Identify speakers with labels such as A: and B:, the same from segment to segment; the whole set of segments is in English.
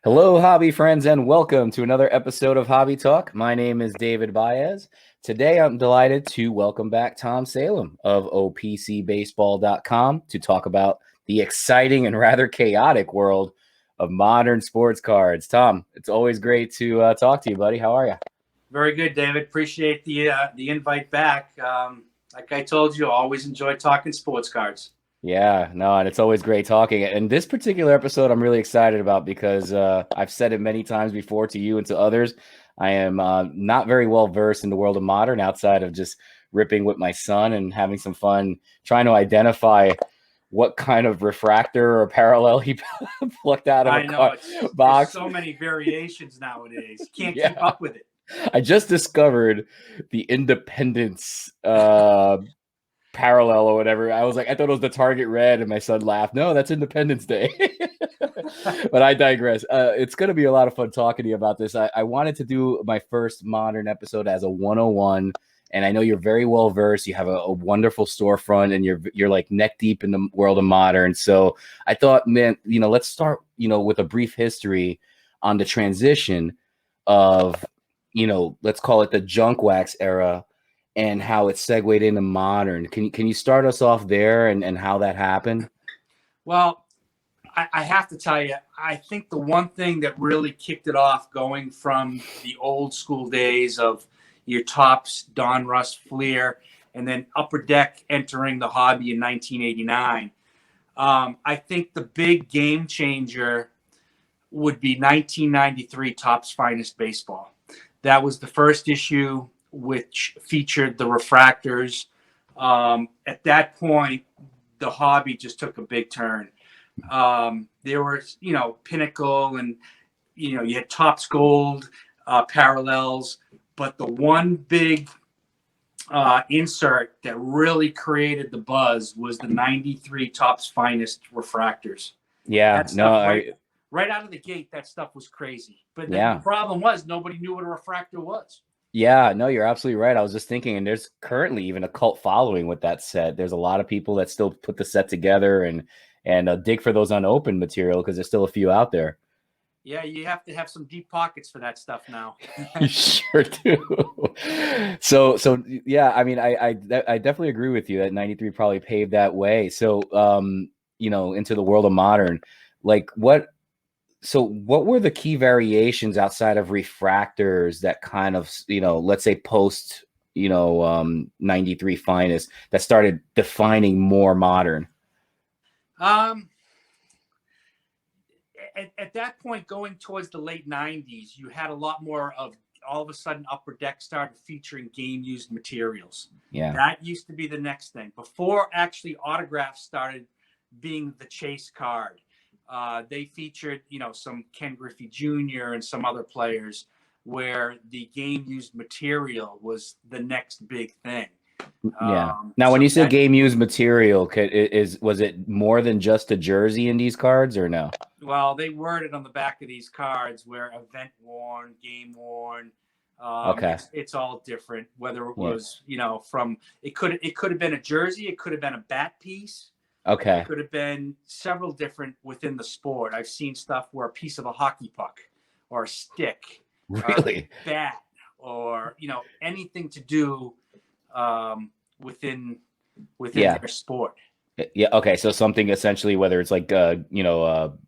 A: Hello, hobby friends, and welcome to another episode of Hobby Talk. My name is David Baez. Today, I'm delighted to welcome back Tom Salem of OPCBaseball.com to talk about the exciting and rather chaotic world of modern sports cards. Tom, it's always great to talk to you, buddy. How are you?
B: Very good, David. Appreciate the invite back. Like I told you, I always enjoy talking sports cards.
A: Yeah, no, and it's always great talking. And this particular episode, I'm really excited about because I've said it many times before to you and to others. I am not very well versed in the world of modern outside of just ripping with my son and having some fun trying to identify what kind of refractor or parallel he plucked out of a
B: I know there's
A: box.
B: so many variations nowadays. Can't
A: Yeah,
B: keep up with it.
A: I just discovered the Independence parallel or whatever. I was like, I thought it was the Target Red, and my son laughed. No, that's Independence Day. But I digress. It's going to be a lot of fun talking to you about this. I wanted to do my first modern episode as a 101, and I know you're very well versed. You have a wonderful storefront, and you're like neck deep in the world of modern. So I thought, man, let's start, with a brief history on the transition of, let's call it the junk wax era and how it segued into modern. Can you start us off there and how that happened?
B: Well, I have to tell you, I think the one thing that really kicked it off, going from the old school days of your Topps, Donruss, Fleer, and then Upper Deck entering the hobby in 1989. I think the big game changer would be 1993 Topps Finest Baseball. That was the first issue which featured the Refractors. At that point, the hobby just took a big turn. There was, Pinnacle, and, you had Topps Gold, parallels, but the one big insert that really created the buzz was the 93 Topps Finest Refractors.
A: Yeah,
B: That
A: no,
B: stuff right out of the gate, that stuff was crazy. But the problem was nobody knew what a refractor was.
A: Yeah, no, you're absolutely right. I was just thinking, and there's currently even a cult following with that set. There's a lot of people that still put the set together and dig for those unopened material because there's still a few out there.
B: Yeah, you have to have some deep pockets for that stuff now.
A: You sure do. So yeah, I mean, I definitely agree with you that 93 probably paved that way. So into the world of modern, like what were the key variations outside of refractors that kind of, let's say post, 93 finest that started defining more modern?
B: At that point, going towards the late 90s, you had a lot more of, all of a sudden, Upper Deck started featuring game used materials.
A: Yeah.
B: That used to be the next thing. Before actually autographs started being the chase card, they featured, some Ken Griffey Jr. and some other players where the game used material was the next big thing.
A: Yeah. Now, when you say game used material, was it more than just a jersey in these cards or no?
B: Well, they worded on the back of these cards where event worn, game worn.
A: Okay.
B: It's all different. Whether it was, from it could have been a jersey, it could have been a bat piece.
A: Okay.
B: It could have been several different within the sport. I've seen stuff where a piece of a hockey puck or a stick,
A: really,
B: or a bat, or anything to do within their sport.
A: Yeah. Okay. So something essentially, whether it's like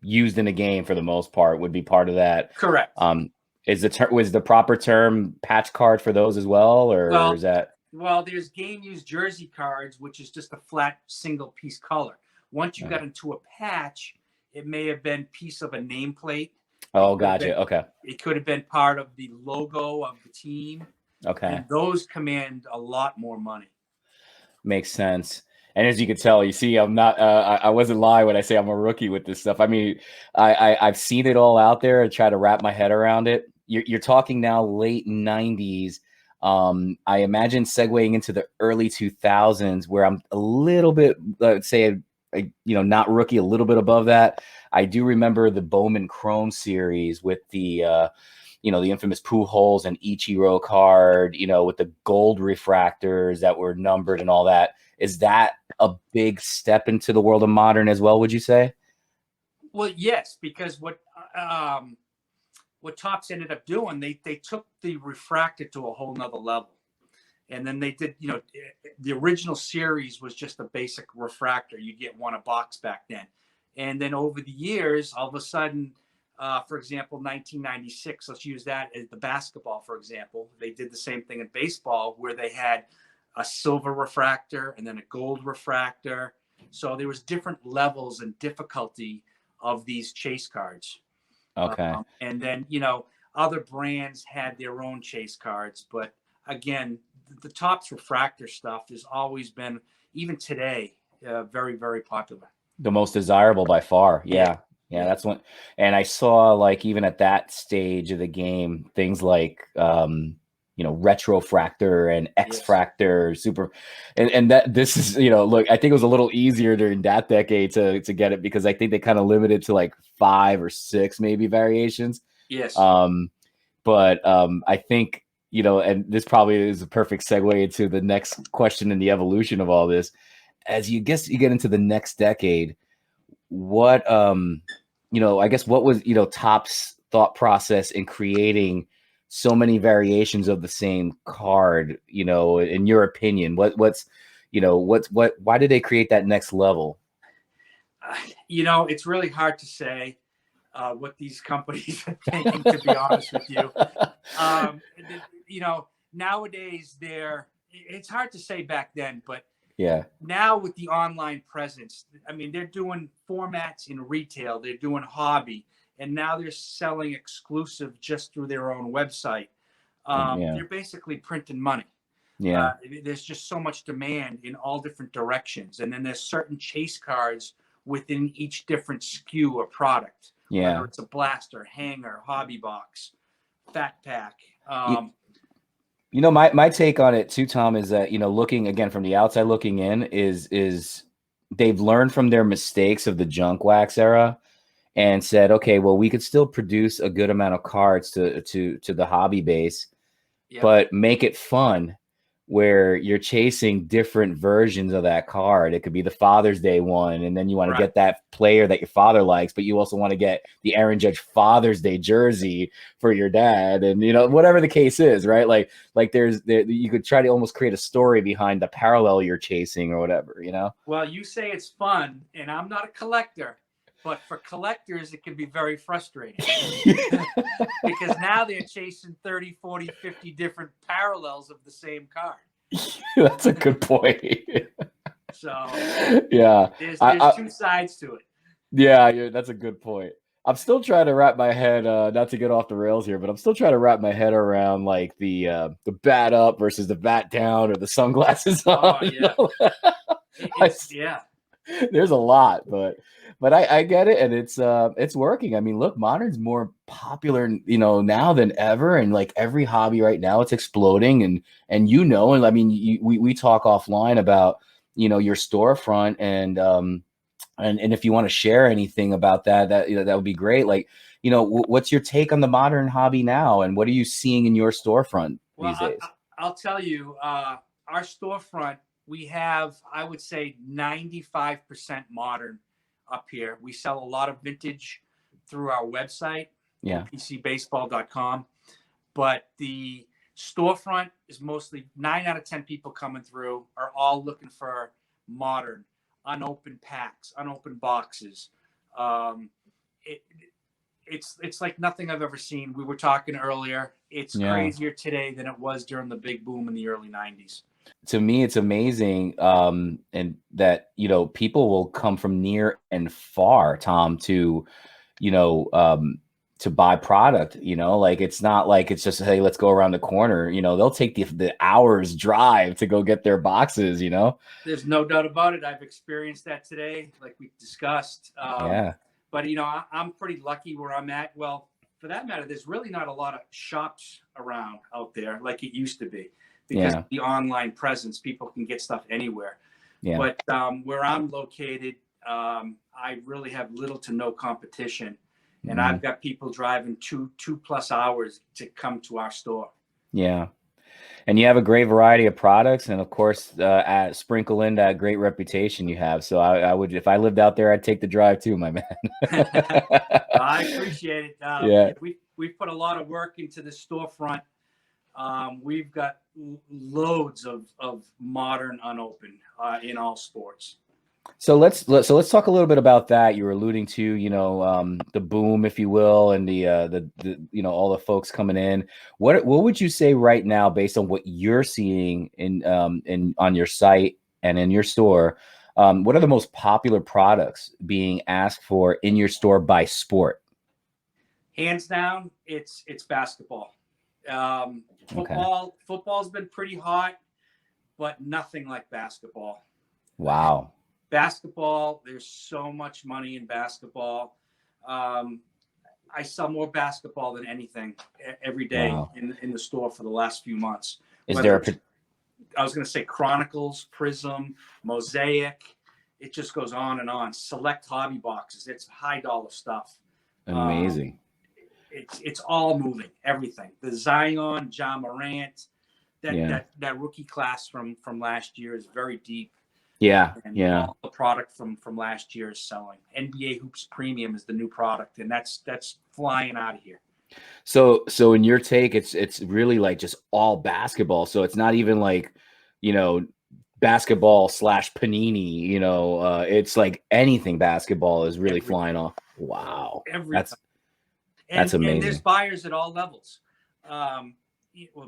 A: used in a game for the most part, would be part of that.
B: Correct.
A: Was the proper term patch card for those as well, or is that?
B: Well, there's game used jersey cards, which is just a flat single piece color. Once you got into a patch, it may have been piece of a nameplate.
A: Oh, gotcha. Okay.
B: It could have been part of the logo of the team.
A: Okay.
B: And those command a lot more money.
A: Makes sense. And as you can tell, you see, I'm not. I wasn't lying when I say I'm a rookie with this stuff. I mean, I've seen it all out there and try to wrap my head around it. You're talking now late 90s. I imagine segueing into the early 2000s, where I'm a little bit, let's say, not rookie, a little bit above that. I do remember the Bowman Chrome series with the the infamous Pujols and Ichiro card, with the gold refractors that were numbered and all that. Is that a big step into the world of modern as well, would you say?
B: Well, yes, because what Topps ended up doing, they took the refractor to a whole nother level. And then they did, the original series was just a basic refractor. You'd get one a box back then. And then over the years, all of a sudden, for example, 1996, let's use that as the basketball, for example. They did the same thing in baseball where they had a silver refractor and then a gold refractor. So there was different levels and difficulty of these chase cards.
A: Okay.
B: And then, other brands had their own chase cards. But again, the Topps refractor stuff has always been, even today, very, very popular.
A: The most desirable by far. Yeah. That's one. And I saw, like, even at that stage of the game, things like, retrofractor and X-fractor, super. And that this is, look, I think it was a little easier during that decade to get it, because I think they kind of limited to like 5 or 6 maybe variations.
B: Yes.
A: But I think, and this probably is a perfect segue into the next question in the evolution of all this. As you get into the next decade, what, I guess what was, Topps thought process in creating so many variations of the same card, in your opinion, why did they create that next level?
B: It's really hard to say what these companies are thinking, to be honest with you. Nowadays it's hard to say back then, but now with the online presence, I mean, they're doing formats in retail, they're doing hobby, and now they're selling exclusive just through their own website. They're basically printing money. There's just so much demand in all different directions. And then there's certain chase cards within each different SKU or product. Whether it's a blaster, hanger, hobby box, fat pack.
A: My take on it too, Tom, is that, looking again from the outside looking in, is they've learned from their mistakes of the junk wax era and said, okay, well, we could still produce a good amount of cards to the hobby base, but make it fun, where you're chasing different versions of that card. It could be the Father's Day one, and then you want to get that player that your father likes, but you also want to get the Aaron Judge Father's Day jersey for your dad, and whatever the case is, right? Like you could try to almost create a story behind the parallel you're chasing or whatever,
B: Well, you say it's fun, and I'm not a collector, but for collectors, it can be very frustrating because now they're chasing 30, 40, 50 different parallels of the same card.
A: That's a good point.
B: So there's 2 sides to it.
A: Yeah, that's a good point. I'm still trying to wrap my head, not to get off the rails here, but I'm still trying to wrap my head around like the bat up versus the bat down, or the sunglasses on. There's a lot, but I get it, and it's working. I mean, look, modern's more popular, now than ever, and like every hobby right now, it's exploding, and I mean, we talk offline about your storefront, and if you want to share anything about that would be great. Like, what's your take on the modern hobby now, and what are you seeing in your storefront these days?
B: I'll tell you, our storefront, we have, I would say, 95% modern up here. We sell a lot of vintage through our website, pcbaseball.com. But the storefront is mostly 9 out of 10 people coming through are all looking for modern, unopened packs, unopened boxes. It's like nothing I've ever seen. We were talking earlier. It's crazier today than it was during the big boom in the early 90s.
A: To me, it's amazing, and that people will come from near and far, Tom, to buy product. Like, it's not like it's just, hey, let's go around the corner. They'll take the hours drive to go get their boxes.
B: There's no doubt about it. I've experienced that today, like we discussed. But I'm pretty lucky where I'm at. Well, for that matter, there's really not a lot of shops around out there like it used to be. Because of the online presence, people can get stuff anywhere. But where I'm located, I really have little to no competition. And I've got people driving 2+ hours to come to our store.
A: And you have a great variety of products, and of course, sprinkle in that great reputation you have. So I would, if I lived out there, I'd take the drive too, my man.
B: I appreciate it.
A: Yeah.
B: We've put a lot of work into the storefront. We've got loads of modern unopened in all sports.
A: So let's talk a little bit about that. You were alluding to, the boom, if you will, and the all the folks coming in. What would you say right now, based on what you're seeing in on your site and in your store? What are the most popular products being asked for in your store by sport?
B: Hands down, it's basketball. Football's been pretty hot, but nothing like basketball.
A: Wow.
B: Basketball, there's so much money in basketball. I sell more basketball than anything every day. Wow. in the store for the last few months. I was going to say Chronicles, Prism, Mosaic. It just goes on and on. Select hobby boxes. It's high dollar stuff.
A: Amazing.
B: It's all moving. Everything. The Zion, John Morant, that rookie class from last year is very deep.
A: Yeah,
B: and all the product from last year is selling. NBA Hoops Premium is the new product, and that's flying out of here.
A: So in your take, it's really like just all basketball. So it's not even like, basketball / Panini. It's like anything basketball is really flying off. Wow, that's amazing.
B: And there's buyers at all levels.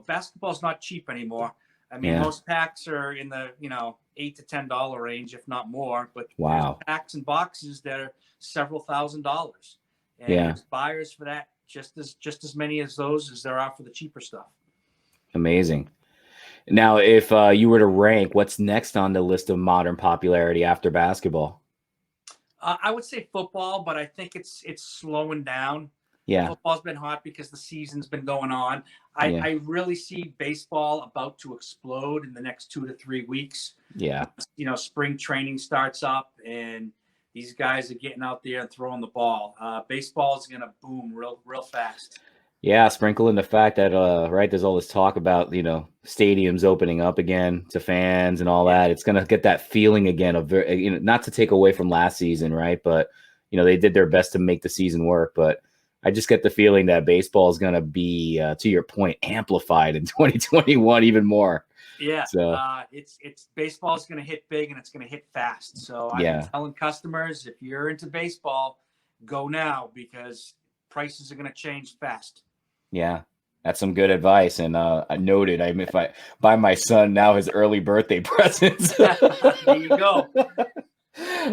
B: Basketball's not cheap anymore. I mean, most packs are in the $8 to $10 range, if not more. But there's packs and boxes that are several $1,000s, and there's buyers for that just as many as those as there are for the cheaper stuff.
A: Amazing. Now, if you were to rank, what's next on the list of modern popularity after basketball?
B: I would say football, but I think it's slowing down.
A: Yeah,
B: football's been hot because the season's been going on. I really see baseball about to explode in the next 2 to 3 weeks.
A: Yeah.
B: Spring training starts up and these guys are getting out there and throwing the ball. Baseball is going to boom real fast. Yeah,
A: sprinkle in the fact that there's all this talk about stadiums opening up again to fans and all that. It's going to get that feeling again of not to take away from last season, right? But they did their best to make the season work, but I just get the feeling that baseball is going to be, to your point, amplified in 2021 even more.
B: Yeah. So it's baseball is going to hit big and it's going to hit fast. So I've been telling customers, if you're into baseball, go now because prices are going to change fast. Yeah, that's some good advice. And I noted, if I buy my son now his early birthday presents. There you go.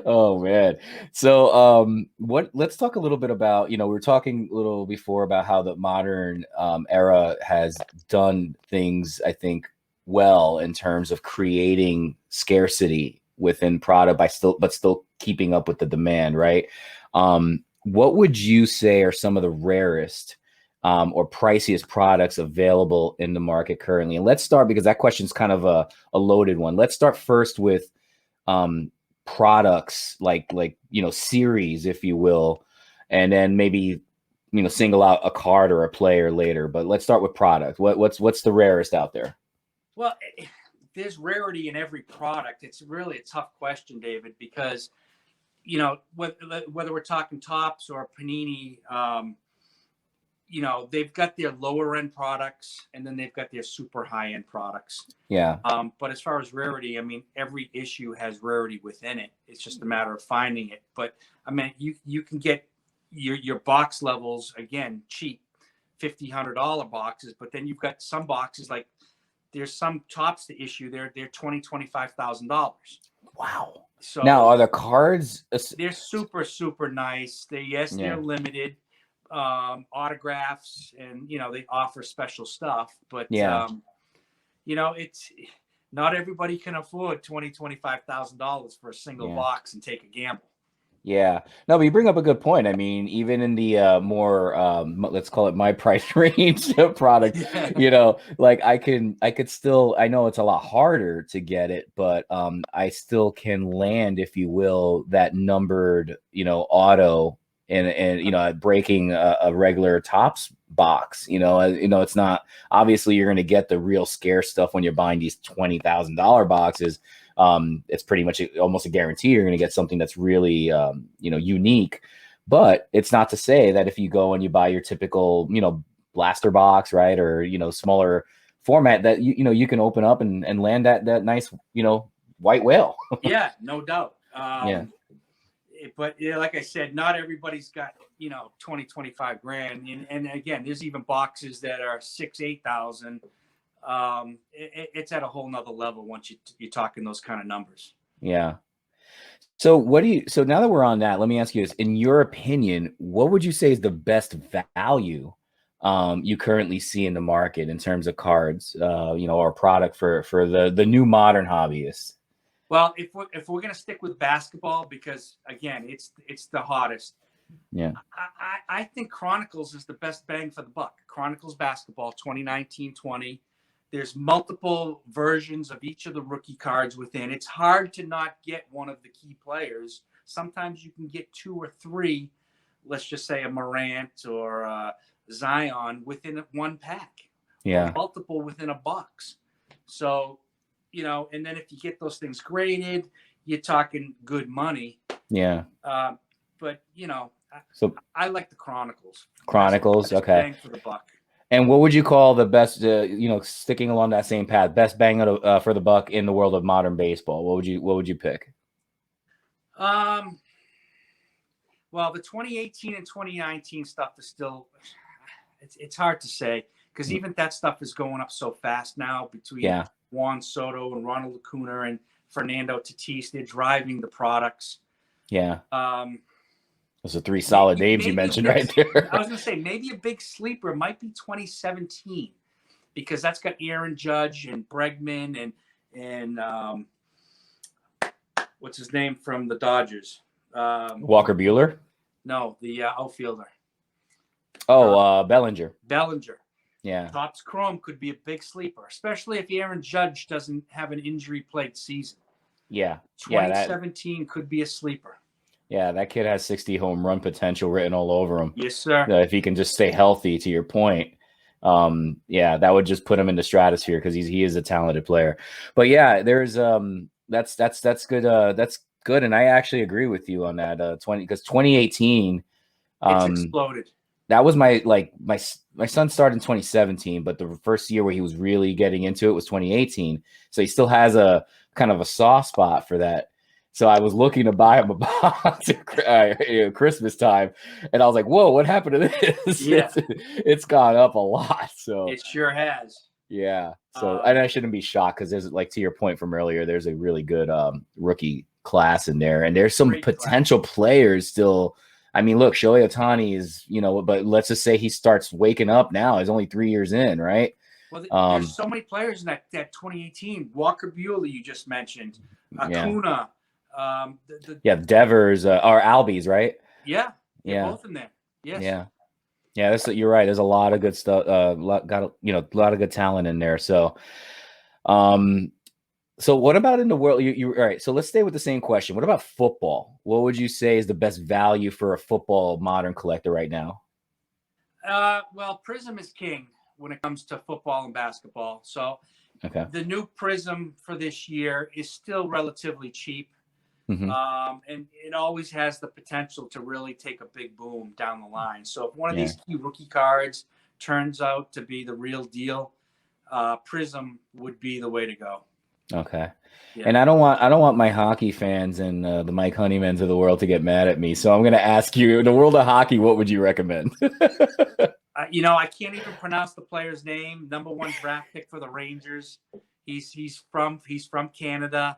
B: Oh man. So let's talk a little bit about, we were talking a little before about how the modern era has done things, I think, well in terms of creating scarcity within product but still keeping up with the demand, right? What would you say are some of the rarest or priciest products available in the market currently? And let's start, because that question is kind of a loaded one. Let's start first with products like series, if you will, and then maybe single out a card or a player later. But let's start with product. What's the rarest out there? Well, there's rarity in every product. It's really a tough question, David, because whether we're talking Topps or Panini, they've got their lower end products and then they've got their super high end products. Yeah. But as far as rarity, I mean, every issue has rarity within it. It's just a matter of finding it. But I mean, you can get your box levels again cheap, $50, $100 boxes. But then you've got some boxes like there's some Topps to issue. They're $20,000, $25,000. Wow. So now are the cards? They're super, super nice. They're limited. Autographs and they offer special stuff, but it's not everybody can afford $25,000 for a single box and take a gamble. Yeah, no, but you bring up a good point. I mean, even in the more let's call it my price range product, like I could still, I know it's a lot harder to get it, but I still can land, if you will, that numbered auto
A: and you know, breaking a regular Topps box. You know, it's not, obviously you're going to get the real scarce stuff when you're buying these $20,000 boxes. It's pretty much almost a guarantee you're going to get something that's really you know, unique. But it's not to say that if you go and you buy your typical, you know, blaster box, right, or, you know, smaller format, that you know, you can open up and land that nice, you know, white whale.
B: Yeah, no doubt.
A: Yeah.
B: But yeah, like I said, not everybody's got, you know, 20, 25 grand. And again, there's even boxes that are 6,000, 8,000. It's at a whole nother level once you're talking those kind of numbers.
A: Yeah. So now that we're on that, let me ask you this. In your opinion, what would you say is the best value you currently see in the market in terms of cards, you know, or product for the new modern hobbyists?
B: Well, if we're gonna stick with basketball, because again, it's the hottest.
A: Yeah.
B: I think Chronicles is the best bang for the buck. Chronicles basketball 2019-20. There's multiple versions of each of the rookie cards within. It's hard to not get one of the key players. Sometimes you can get 2 or 3, let's just say a Morant or a Zion within one pack.
A: Yeah.
B: Or multiple within a box. So, you know, and then if you get those things graded, you're talking good money.
A: Yeah.
B: But, you know,
A: so
B: I like the Chronicles.
A: Chronicles,
B: best
A: okay.
B: Bang for the buck.
A: And what would you call the best, you know, sticking along that same path, best bang for the buck in the world of modern baseball? What would you pick?
B: Well, the 2018 and 2019 stuff is still, it's hard to say, because even that stuff is going up so fast now between Juan Soto and Ronald Acuna and Fernando Tatis. They're driving the products.
A: Yeah. Those are 3 solid names you mentioned right there.
B: I was going to say, maybe a big sleeper might be 2017, because that's got Aaron Judge and Bregman and what's his name from the Dodgers?
A: Walker Buehler?
B: No, the outfielder.
A: Oh, Bellinger.
B: Bellinger.
A: Yeah.
B: Topps Chrome could be a big sleeper, especially if Aaron Judge doesn't have an injury-plagued season.
A: Yeah.
B: 2017 could be a sleeper.
A: Yeah, that kid has 60 home run potential written all over him.
B: Yes, sir.
A: If he can just stay healthy, to your point. Yeah, that would just put him in the stratosphere, because he is a talented player. But yeah, there's that's good. That's good, and I actually agree with you on that. 2018,
B: it's exploded.
A: That was my son started in 2017, but the first year where he was really getting into it was 2018. So he still has a kind of a soft spot for that. So I was looking to buy him a box at Christmas time, and I was like, "Whoa, what happened to this?"
B: Yeah.
A: It's gone up a lot. So
B: it sure has.
A: Yeah. So and I shouldn't be shocked, because there's, like, to your point from earlier, there's a really good rookie class in there, and there's some
B: Great
A: potential players still. I mean, look, Shohei Ohtani is, you know, but let's just say he starts waking up now. He's only 3 years in, right?
B: Well, there's so many players in that 2018. Walker Buehler, you just mentioned. Acuna.
A: Devers or Albies, right?
B: Yeah. Both in there. Yes.
A: Yeah. You're right. There's a lot of good stuff. A lot of good talent in there. So, so what about in the world? You all right? So let's stay with the same question. What about football? What would you say is the best value for a football modern collector right now?
B: Well, Prism is king when it comes to football and basketball. So, the new Prism for this year is still relatively cheap.
A: Mm-hmm.
B: And it always has the potential to really take a big boom down the line. So if one of these key rookie cards turns out to be the real deal, Prism would be the way to go.
A: Okay. Yeah. And I don't want my hockey fans and the Mike Honeymans of the world to get mad at me. So I'm going to ask you, in the world of hockey, what would you recommend?
B: You know, I can't even pronounce the player's name. Number 1 draft pick for the Rangers. He's from Canada.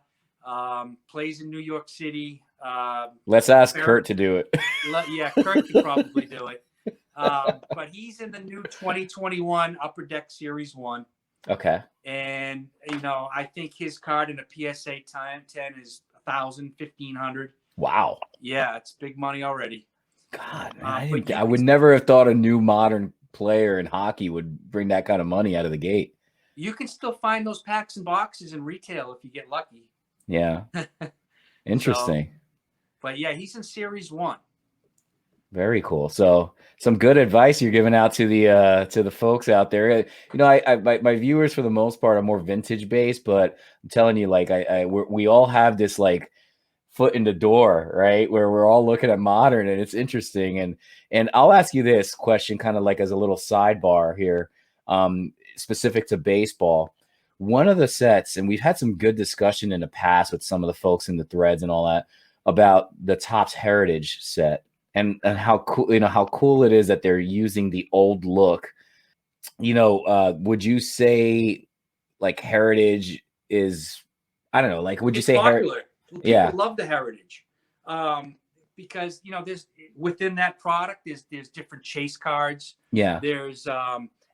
B: Plays in New York City.
A: Let's ask Kurt to do it.
B: Yeah, Kurt could probably do it. But he's in the new 2021 Upper Deck Series 1.
A: Okay.
B: And, you know, I think his card in a PSA time 10 is $1,000, $1,500.
A: Wow.
B: Yeah, it's big money already.
A: God, man, I would never have thought a new modern player in hockey would bring that kind of money out of the gate.
B: You can still find those packs and boxes in retail if you get lucky.
A: Yeah. Interesting.
B: But yeah, he's in Series 1.
A: Very cool. So some good advice you're giving out to the folks out there. My viewers for the most part are more vintage based, but I'm telling you, like we all have this like foot in the door, right? Where we're all looking at modern, and it's interesting. And I'll ask you this question, kind of like as a little sidebar here, specific to baseball. One of the sets, and we've had some good discussion in the past with some of the folks in the threads and all that about the Topps Heritage set and how cool, how cool it is that they're using the old look. Would you say like Heritage is, I don't know, like would you
B: It's
A: say
B: popular. People
A: Yeah.
B: love the Heritage, because there's within that product there's different chase cards.
A: Yeah.
B: There's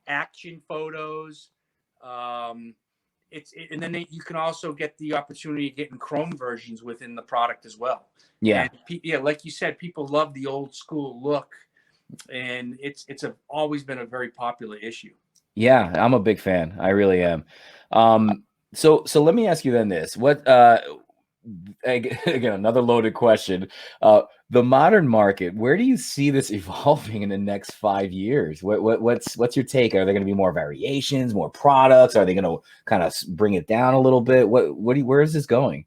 B: action photos. And then you can also get the opportunity of getting chrome versions within the product as well.
A: Yeah.
B: And like you said, people love the old school look, and it's always been a very popular issue.
A: Yeah, I'm a big fan. I really am. So let me ask you then this. What again, another loaded question. The modern market, where do you see this evolving in the next 5 years? What's your take? Are there going to be more variations, more products? Are they going to kind of bring it down a little bit? Where is this going?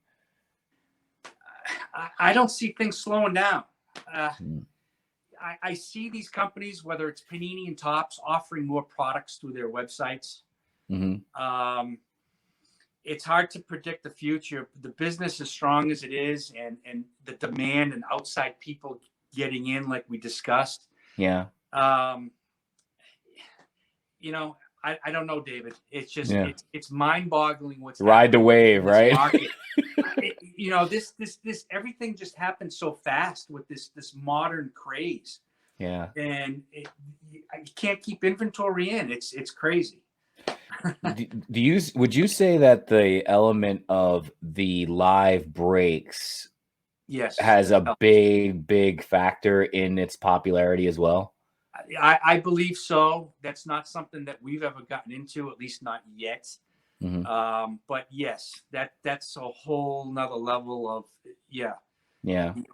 B: I don't see things slowing down. I see these companies, whether it's Panini and Topps, offering more products through their websites.
A: Mm-hmm.
B: It's hard to predict the future. The business as strong as it is, and the demand and outside people getting in, like we discussed.
A: Yeah.
B: I don't know, David. It's just it's mind-boggling what's
A: ride the wave, right?
B: Market. This everything just happened so fast with this modern craze.
A: Yeah.
B: And you can't keep inventory in. It's crazy.
A: Would you say that the element of the live breaks has a big factor in its popularity as well?
B: I believe so. That's not something that we've ever gotten into, at least not yet.
A: Mm-hmm.
B: But yes, that's a whole nother level of
A: the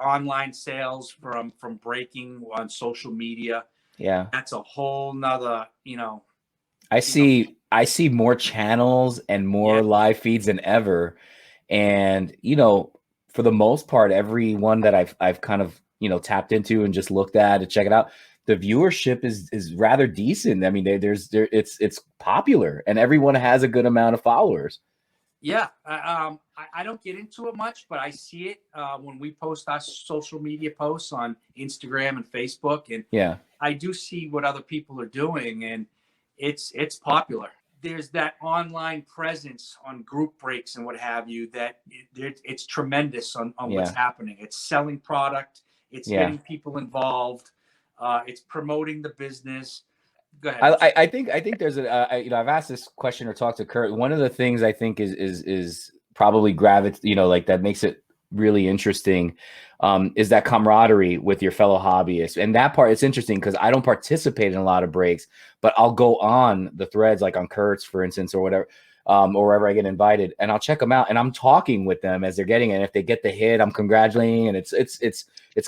B: online sales from breaking on social media.
A: Yeah,
B: that's a whole nother.
A: I see more channels and more live feeds than ever, and for the most part, everyone that I've kind of tapped into and just looked at to check it out, the viewership is rather decent. I mean, it's popular, and everyone has a good amount of followers.
B: Yeah, I don't get into it much, but I see it when we post our social media posts on Instagram and Facebook, and I do see what other people are doing, and it's popular. There's that online presence on group breaks and what have you that it's tremendous on what's happening. It's selling product. It's getting people involved. It's promoting the business. Go ahead.
A: I think there's I've asked this question or talked to Kurt. One of the things I think is probably like that makes it really interesting is that camaraderie with your fellow hobbyists. And that part, it's interesting because I don't participate in a lot of breaks, but I'll go on the threads, like on Kurt's, for instance, or whatever, or wherever I get invited, and I'll check them out, and I'm talking with them as they're getting it. And if they get the hit, I'm congratulating, and it's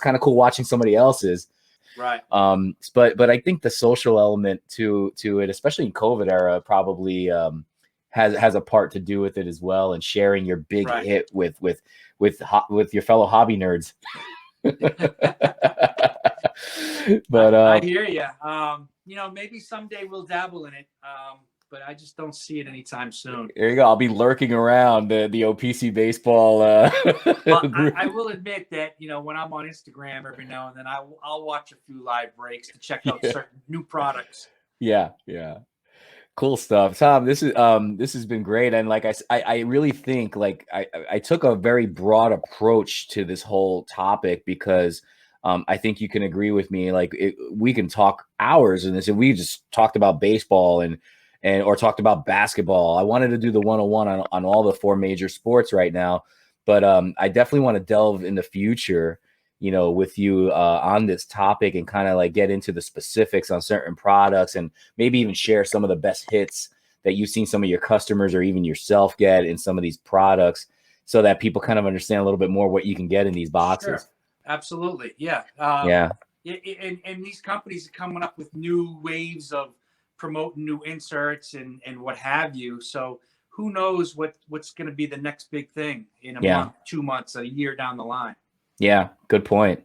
A: kind of cool watching somebody else's.
B: Right.
A: But I think the social element to it, especially in COVID era, probably has a part to do with it as well, and sharing your big hit with your fellow hobby nerds. But
B: I hear you. Maybe someday we'll dabble in it. But I just don't see it anytime soon.
A: There you go. I'll be lurking around the OPC baseball.
B: Well, I will admit that when I'm on Instagram every now and then, I'll watch a few live breaks to check out certain new products.
A: Yeah. Cool stuff, Tom. This has been great, and like I really think like I took a very broad approach to this whole topic because I think you can agree with me. Like we can talk hours in this, and we just talked about baseball or talked about basketball. I wanted to do the 101 on all the 4 major sports right now, but I definitely want to delve in the future, with you on this topic and kind of like get into the specifics on certain products and maybe even share some of the best hits that you've seen some of your customers or even yourself get in some of these products so that people kind of understand a little bit more what you can get in these boxes.
B: Sure. Absolutely. Yeah. And these companies are coming up with new waves of promoting new inserts and what have you. So who knows what's going to be the next big thing in a month, 2 months, a year down the line.
A: Yeah, good point.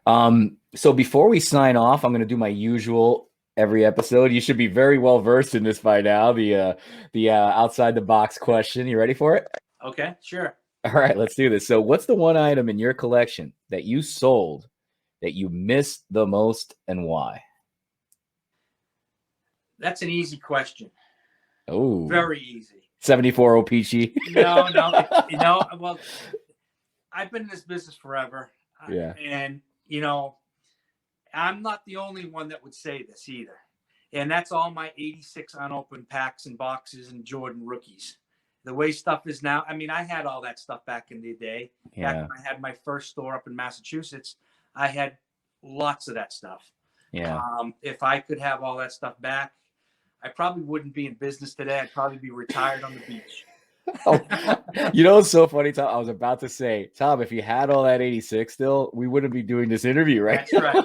A: So before we sign off, I'm going to do my usual every episode. You should be very well versed in this by now. The outside the box question. You ready for it?
B: Okay, sure.
A: All right, let's do this. So what's the one item in your collection that you sold that you miss the most, and why?
B: That's an easy question.
A: Oh,
B: very easy.
A: 74 OPG.
B: No. Well, I've been in this business forever.
A: Yeah.
B: And, I'm not the only one that would say this either. And that's all my 86 unopened packs and boxes and Jordan rookies. The way stuff is now, I had all that stuff back in the day.
A: Yeah.
B: Back when I had my first store up in Massachusetts, I had lots of that stuff.
A: Yeah.
B: If I could have all that stuff back, I probably wouldn't be in business today. I'd probably be retired on the beach.
A: It's so funny, Tom. I was about to say, Tom, if you had all that 86 still, we wouldn't be doing this interview, right?
B: That's right.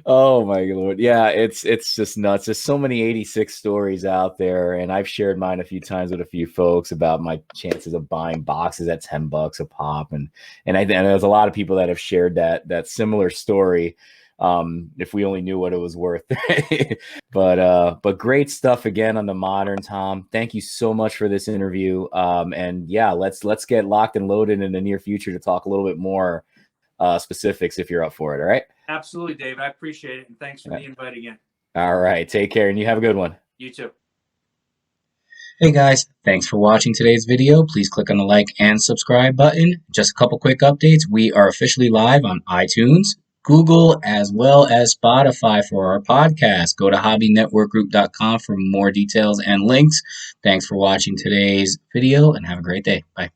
A: Oh my Lord. Yeah, it's just nuts. There's so many 86 stories out there, and I've shared mine a few times with a few folks about my chances of buying boxes at $10 a pop. And there's a lot of people that have shared that similar story. If we only knew what it was worth. But great stuff again on the Modern, Tom. Thank you so much for this interview. And yeah, let's get locked and loaded in the near future to talk a little bit more specifics if you're up for it. All right.
B: Absolutely, Dave. I appreciate it. And thanks for the invite again.
A: All right. Take care, and you have a good one.
B: You too.
C: Hey guys, thanks for watching today's video. Please click on the like and subscribe button. Just a couple quick updates. We are officially live on iTunes, Google, as well as Spotify for our podcast. Go to HobbyNetworkGroup.com for more details and links. Thanks for watching today's video, and have a great day. Bye.